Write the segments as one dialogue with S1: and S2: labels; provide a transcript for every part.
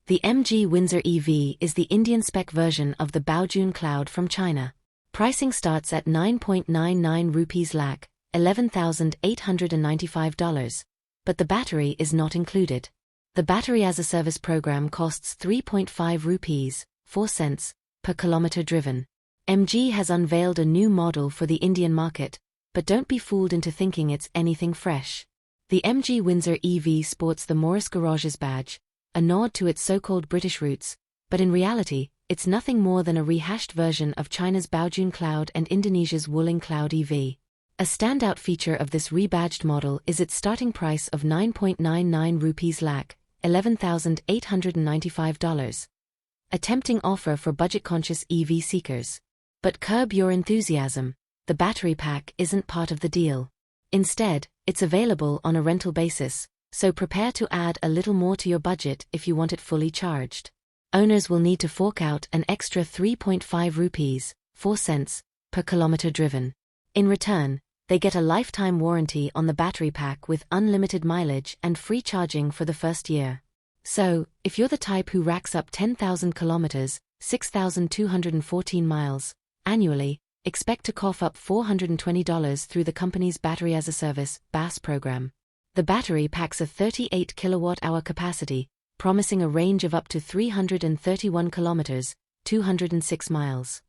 S1: The MG Windsor EV is the Indian-spec version of the Baojun Cloud from China. Pricing starts at 9.99 rupees lakh, $11,895, but the battery is not included. The battery-as-a-service program costs 3.5 rupees, 4 cents, per kilometer driven. MG has unveiled a new model for the Indian market, but don't be fooled into thinking it's anything fresh. The MG Windsor EV sports the Morris Garages badge, a nod to its so-called British roots, but in reality, it's nothing more than a rehashed version of China's Baojun Cloud and Indonesia's Wuling Cloud EV. A standout feature of this rebadged model is its starting price of 9.99 rupees lakh, $11,895. A tempting offer for budget-conscious EV seekers. But curb your enthusiasm, the battery pack isn't part of the deal. Instead, it's available on a rental basis, so prepare to add a little more to your budget if you want it fully charged. Owners will need to fork out an extra 3.5 rupees, 4 cents, per kilometer driven. In return, they get a lifetime warranty on the battery pack with unlimited mileage and free charging for the first year. So, if you're the type who racks up 10,000 kilometers, 6,214 miles, annually, expect to cough up $420 through the company's battery-as-a-service (BaaS) program. The battery packs a 38 kilowatt-hour capacity, promising a range of up to 331 kilometers, 206 miles.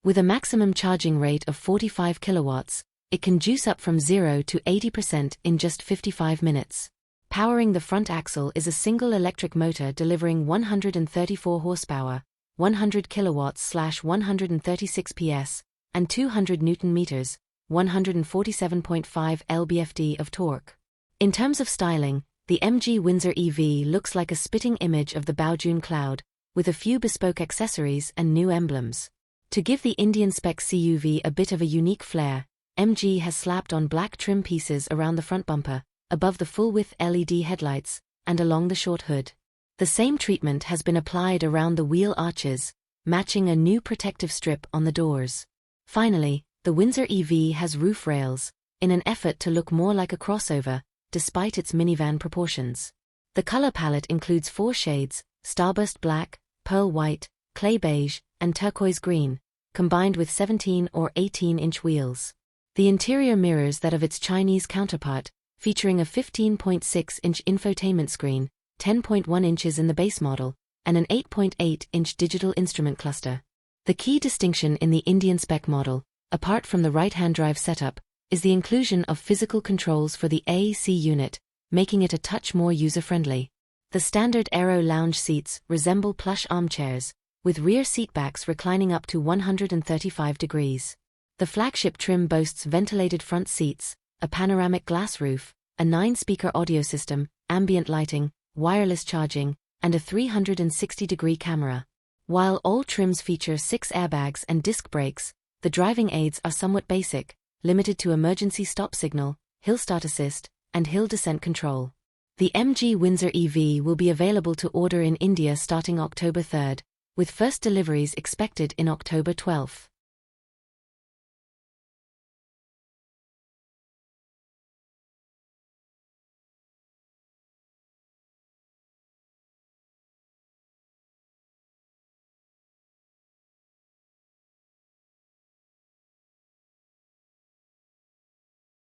S1: With a maximum charging rate of 45 kilowatts, it can juice up from 0 to 80% in just 55 minutes. Powering the front axle is a single electric motor delivering 134 horsepower, 100 kilowatts/136 PS, and 200 Newton meters, 147.5 lb-ft of torque. In terms of styling, the MG Windsor EV looks like a spitting image of the Baojun Cloud, with a few bespoke accessories and new emblems. To give the Indian-spec CUV a bit of a unique flair, MG has slapped on black trim pieces around the front bumper, above the full-width LED headlights, and along the short hood. The same treatment has been applied around the wheel arches, matching a new protective strip on the doors. Finally, the Windsor EV has roof rails, in an effort to look more like a crossover, despite its minivan proportions. The color palette includes 4 shades: starburst black, pearl white, clay beige, and turquoise green, combined with 17 or 18-inch wheels. The interior mirrors that of its Chinese counterpart, featuring a 15.6-inch infotainment screen, 10.1 inches in the base model, and an 8.8-inch digital instrument cluster. The key distinction in the Indian-spec model, apart from the right-hand drive setup, is the inclusion of physical controls for the AEC unit, making it a touch more user-friendly. The standard Aero lounge seats resemble plush armchairs, with rear seatbacks reclining up to 135 degrees. The flagship trim boasts ventilated front seats, a panoramic glass roof, a 9-speaker audio system, ambient lighting, wireless charging, and a 360-degree camera. While all trims feature 6 airbags and disc brakes, the driving aids are somewhat basic, limited to emergency stop signal, hill start assist, and hill descent control. The MG Windsor EV will be available to order in India starting October 3rd, with first deliveries expected in October 12th.